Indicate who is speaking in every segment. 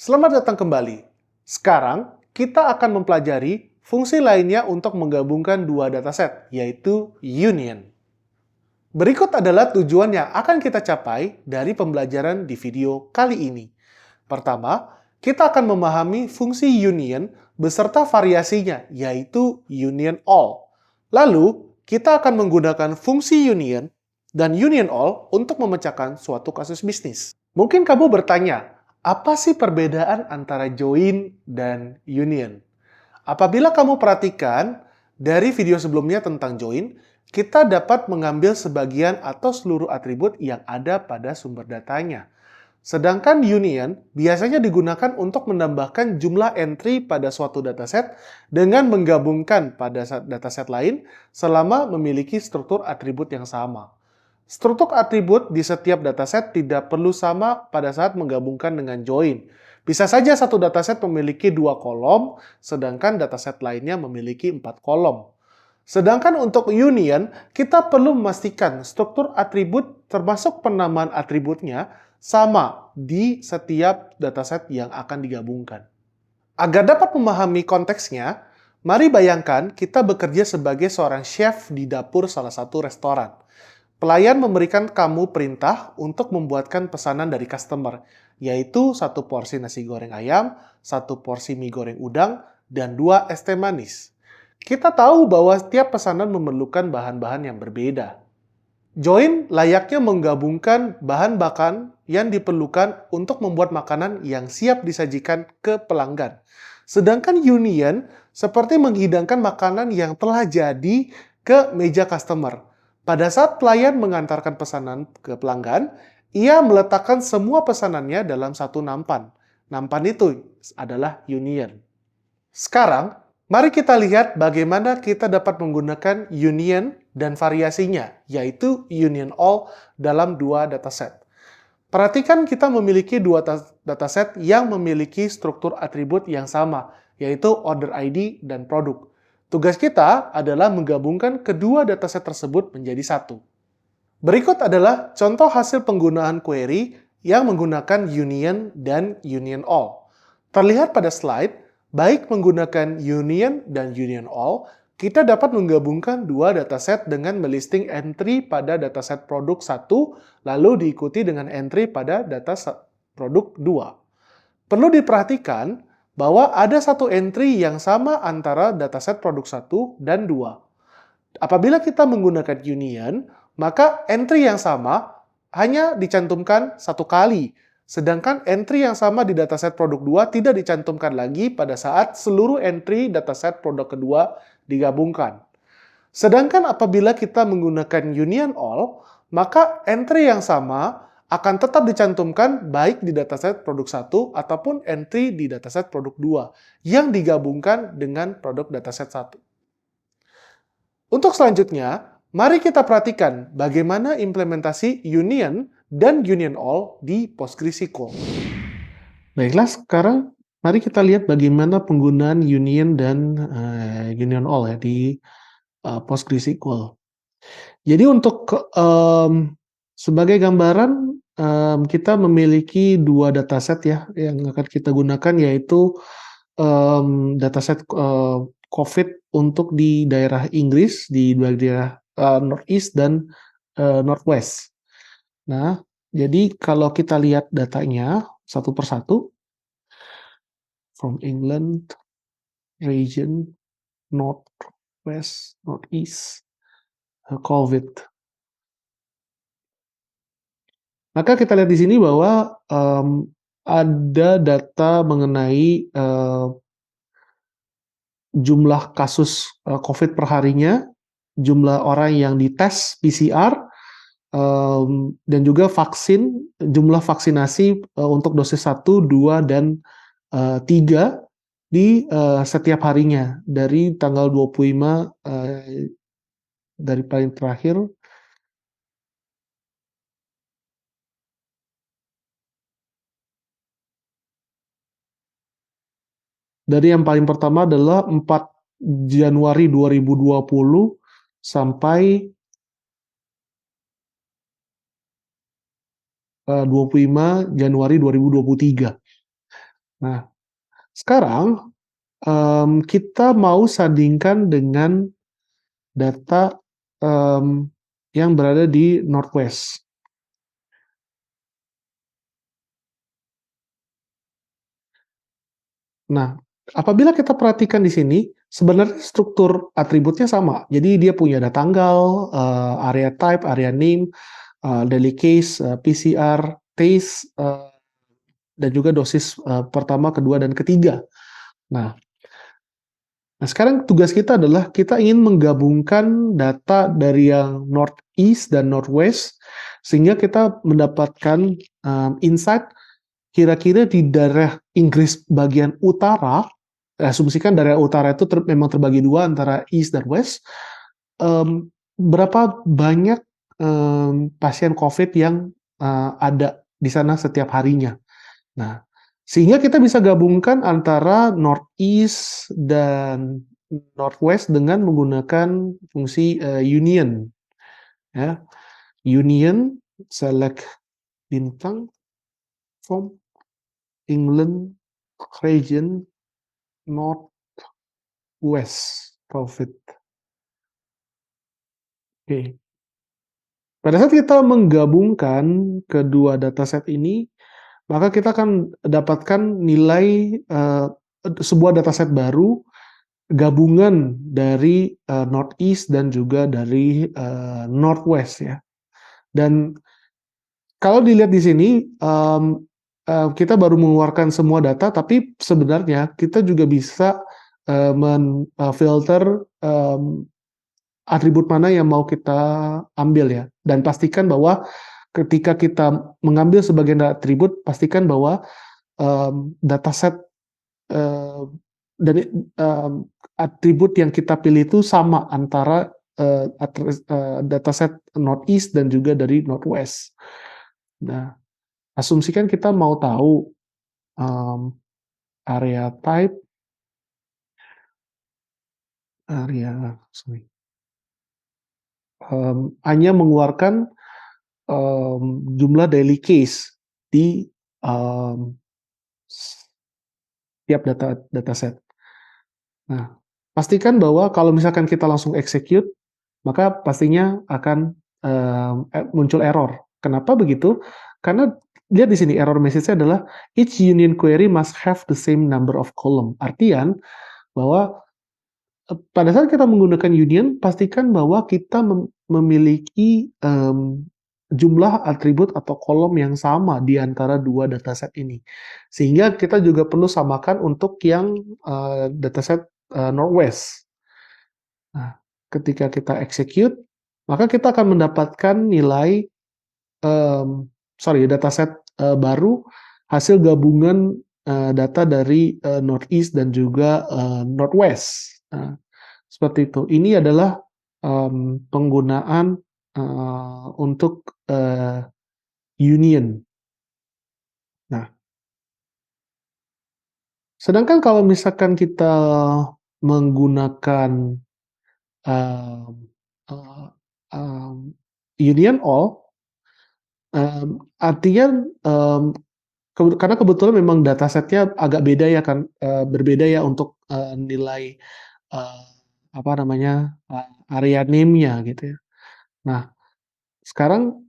Speaker 1: Selamat datang kembali. Sekarang, kita akan mempelajari fungsi lainnya untuk menggabungkan dua dataset, yaitu union. Berikut adalah tujuan yang akan kita capai dari pembelajaran di video kali ini. Pertama, kita akan memahami fungsi union beserta variasinya, yaitu union all. Lalu, kita akan menggunakan fungsi union dan union all untuk memecahkan suatu kasus bisnis. Mungkin kamu bertanya, apa sih perbedaan antara join dan union? Apabila kamu perhatikan dari video sebelumnya tentang join, kita dapat mengambil sebagian atau seluruh atribut yang ada pada sumber datanya. Sedangkan union biasanya digunakan untuk menambahkan jumlah entry pada suatu dataset dengan menggabungkan pada dataset lain selama memiliki struktur atribut yang sama. Struktur atribut di setiap dataset tidak perlu sama pada saat menggabungkan dengan join. Bisa saja satu dataset memiliki 2 kolom, sedangkan dataset lainnya memiliki 4 kolom. Sedangkan untuk union, kita perlu memastikan struktur atribut termasuk penamaan atributnya sama di setiap dataset yang akan digabungkan. Agar dapat memahami konteksnya, mari bayangkan kita bekerja sebagai seorang chef di dapur salah satu restoran. Pelayan memberikan kamu perintah untuk membuatkan pesanan dari customer, yaitu 1 porsi nasi goreng ayam, 1 porsi mie goreng udang, dan 2 es teh manis. Kita tahu bahwa setiap pesanan memerlukan bahan-bahan yang berbeda. Join layaknya menggabungkan bahan-bahan yang diperlukan untuk membuat makanan yang siap disajikan ke pelanggan. Sedangkan union seperti menghidangkan makanan yang telah jadi ke meja customer. Pada saat pelayan mengantarkan pesanan ke pelanggan, ia meletakkan semua pesanannya dalam satu nampan. Nampan itu adalah union. Sekarang, mari kita lihat bagaimana kita dapat menggunakan union dan variasinya, yaitu union all dalam dua dataset. Perhatikan kita memiliki dua dataset yang memiliki struktur atribut yang sama, yaitu order ID dan produk. Tugas kita adalah menggabungkan kedua dataset tersebut menjadi satu. Berikut adalah contoh hasil penggunaan query yang menggunakan union dan union all. Terlihat pada slide, baik menggunakan union dan union all, kita dapat menggabungkan dua dataset dengan melisting entry pada dataset produk 1, lalu diikuti dengan entry pada dataset produk 2. Perlu diperhatikan bahwa ada satu entry yang sama antara dataset produk 1 dan 2. Apabila kita menggunakan union, maka entry yang sama hanya dicantumkan satu kali. Sedangkan entry yang sama di dataset produk 2 tidak dicantumkan lagi pada saat seluruh entry dataset produk kedua digabungkan. Sedangkan apabila kita menggunakan union all, maka entry yang sama akan tetap dicantumkan baik di dataset produk 1 ataupun entry di dataset produk 2 yang digabungkan dengan produk dataset 1. Untuk selanjutnya, mari kita perhatikan bagaimana implementasi union dan union all di PostgreSQL. Baiklah, sekarang mari kita lihat bagaimana penggunaan union dan union all ya di PostgreSQL. Jadi untuk sebagai gambaran, kita memiliki dua dataset ya yang akan kita gunakan, yaitu dataset COVID untuk di daerah Inggris, di daerah Northeast dan Northwest. Nah, jadi kalau kita lihat datanya satu persatu, from England, region, Northwest, Northeast, COVID. Maka kita lihat di sini bahwa ada data mengenai jumlah kasus COVID per harinya, jumlah orang yang dites PCR, dan juga jumlah vaksinasi untuk dosis 1, 2, dan 3 di setiap harinya dari tanggal 25 dari paling terakhir. Dari yang paling pertama adalah 4 Januari 2020 sampai 25 Januari 2023. Nah, sekarang kita mau sandingkan dengan data yang berada di Northwest. Nah, apabila kita perhatikan di sini, sebenarnya struktur atributnya sama. Jadi dia punya ada tanggal, area type, area name, daily case, PCR, taste, dan juga dosis pertama, kedua, dan ketiga. Nah, sekarang tugas kita adalah kita ingin menggabungkan data dari yang Northeast dan Northwest, sehingga kita mendapatkan insight kira-kira di daerah Inggris bagian utara. Asumsikan daerah utara itu memang terbagi dua antara East dan West. Berapa banyak pasien COVID yang ada di sana setiap harinya. Nah, sehingga kita bisa gabungkan antara Northeast dan Northwest dengan menggunakan fungsi union. Ya, union select bintang from England region North West profit. Oke. Pada saat kita menggabungkan kedua dataset ini, maka kita akan dapatkan nilai sebuah dataset baru gabungan dari Northeast dan juga dari Northwest ya. Dan kalau dilihat di sini kita baru mengeluarkan semua data, tapi sebenarnya kita juga bisa filter atribut mana yang mau kita ambil ya. Dan pastikan bahwa ketika kita mengambil sebagian atribut, pastikan bahwa dataset dari atribut yang kita pilih itu sama antara dataset Northeast dan juga dari Northwest. Nah, asumsikan kita mau tahu area type, hanya mengeluarkan jumlah daily case di tiap dataset. Nah, pastikan bahwa kalau misalkan kita langsung execute, maka pastinya akan muncul error. Kenapa begitu? Karena lihat di sini error message-nya adalah each union query must have the same number of column. Artian bahwa pada saat kita menggunakan union, pastikan bahwa kita memiliki jumlah atribut atau kolom yang sama di antara dua dataset ini. Sehingga kita juga perlu samakan untuk yang dataset Northwest. Nah, ketika kita execute, maka kita akan mendapatkan nilai, dataset baru hasil gabungan data dari Northeast dan juga Northwest. Nah, seperti itu. Ini adalah penggunaan untuk union. Nah, sedangkan kalau misalkan kita menggunakan um, uh, union all, artinya karena kebetulan memang datasetnya agak beda ya kan, berbeda ya untuk nilai apa namanya area name-nya gitu ya. Nah, sekarang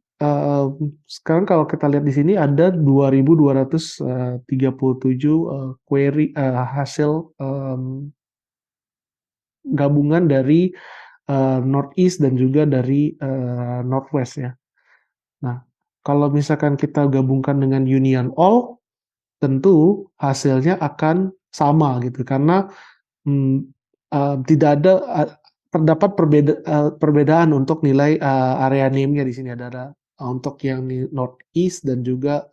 Speaker 1: sekarang kalau kita lihat di sini ada 2.237 query hasil gabungan dari Northeast dan juga dari Northwest ya. Nah, kalau misalkan kita gabungkan dengan Union All, tentu hasilnya akan sama gitu karena tidak ada terdapat perbedaan untuk nilai area name-nya di sini ada untuk yang di Northeast dan juga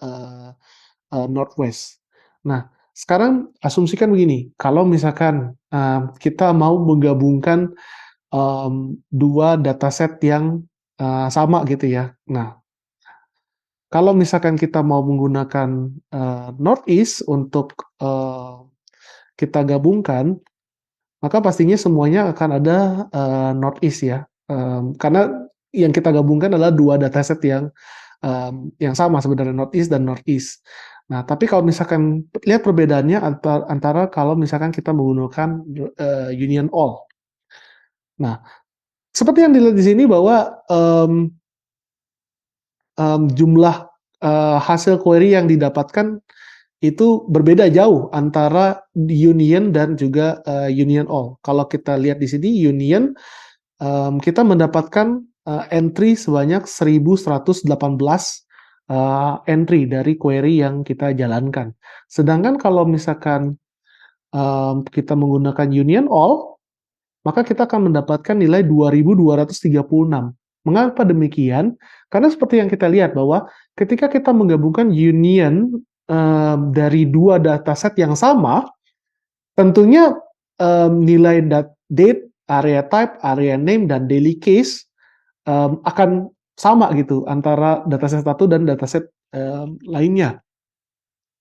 Speaker 1: Northwest. Nah, sekarang asumsikan begini, kalau misalkan kita mau menggabungkan dua dataset yang sama gitu ya. Nah, kalau misalkan kita mau menggunakan Northeast untuk kita gabungkan, maka pastinya semuanya akan ada Northeast ya. Karena yang kita gabungkan adalah dua dataset yang sama sebenarnya, Northeast dan Northeast. Nah, tapi kalau misalkan lihat perbedaannya antara kalau misalkan kita menggunakan union all. Nah, seperti yang dilihat di sini bahwa jumlah hasil query yang didapatkan itu berbeda jauh antara union dan juga union all. Kalau kita lihat di sini union, kita mendapatkan entry sebanyak 1118 entry dari query yang kita jalankan. Sedangkan kalau misalkan kita menggunakan union all, maka kita akan mendapatkan nilai 2236. Mengapa demikian? Karena seperti yang kita lihat bahwa ketika kita menggabungkan union dari dua dataset yang sama, tentunya nilai date, area type, area name, dan daily case akan sama gitu antara dataset satu dan dataset lainnya.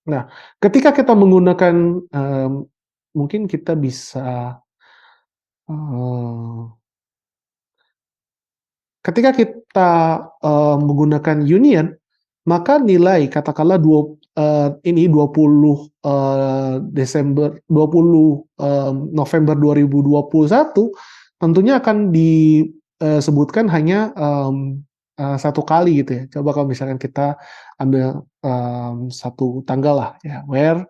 Speaker 1: Nah, ketika kita menggunakan mungkin kita bisa ketika kita menggunakan union, maka nilai katakanlah 20 November 2021 tentunya akan disebutkan hanya satu kali gitu ya. Coba kalau misalkan kita ambil satu tanggal lah ya, where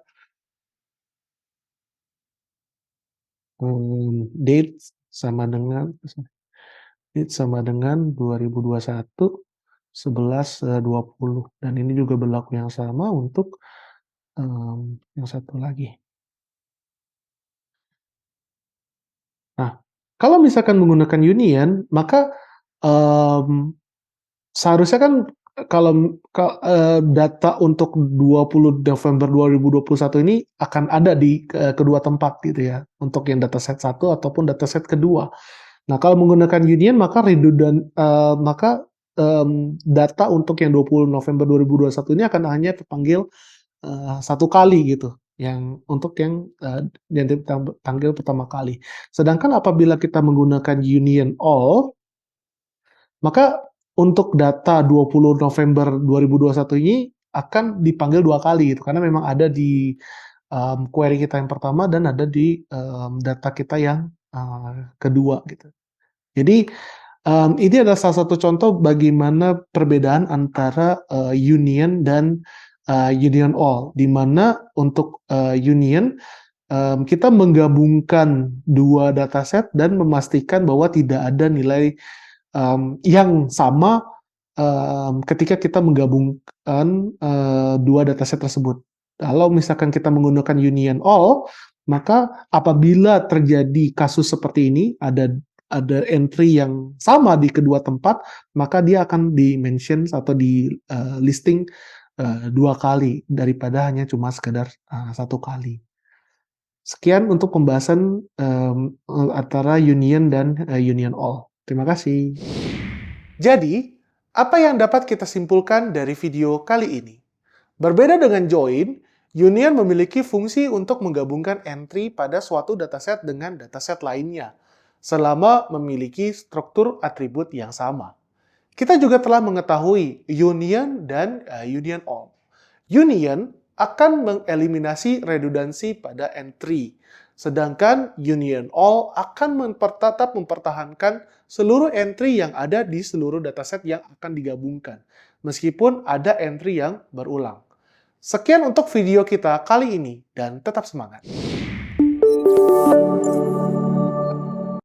Speaker 1: date sama dengan 2021 11/20, dan ini juga berlaku yang sama untuk yang satu lagi. Nah, kalau misalkan menggunakan union, maka seharusnya kan kalau data untuk 20 November 2021 ini akan ada di kedua tempat gitu ya, untuk yang dataset 1 ataupun dataset kedua. Nah, kalau menggunakan union maka data untuk yang 20 November 2021 ini akan hanya terpanggil satu kali gitu, yang untuk yang dipanggil pertama kali. Sedangkan apabila kita menggunakan union all, maka untuk data 20 November 2021 ini akan dipanggil dua kali gitu, karena memang ada di query kita yang pertama dan ada di data kita yang kedua gitu. Jadi ini adalah salah satu contoh bagaimana perbedaan antara union dan union all, di mana untuk union kita menggabungkan dua dataset dan memastikan bahwa tidak ada nilai yang sama ketika kita menggabungkan dua dataset tersebut. Kalau misalkan kita menggunakan union all, maka apabila terjadi kasus seperti ini, ada entry yang sama di kedua tempat, maka dia akan di-mention atau di listing dua kali daripada hanya cuma sekedar satu kali. Sekian untuk pembahasan antara union dan union all. Terima kasih. Jadi, apa yang dapat kita simpulkan dari video kali ini? Berbeda dengan join, union memiliki fungsi untuk menggabungkan entry pada suatu dataset dengan dataset lainnya, selama memiliki struktur atribut yang sama. Kita juga telah mengetahui union dan union all. Union akan mengeliminasi redundansi pada entry, sedangkan union all akan tetap mempertahankan seluruh entry yang ada di seluruh dataset yang akan digabungkan, meskipun ada entry yang berulang. Sekian untuk video kita kali ini, dan tetap semangat!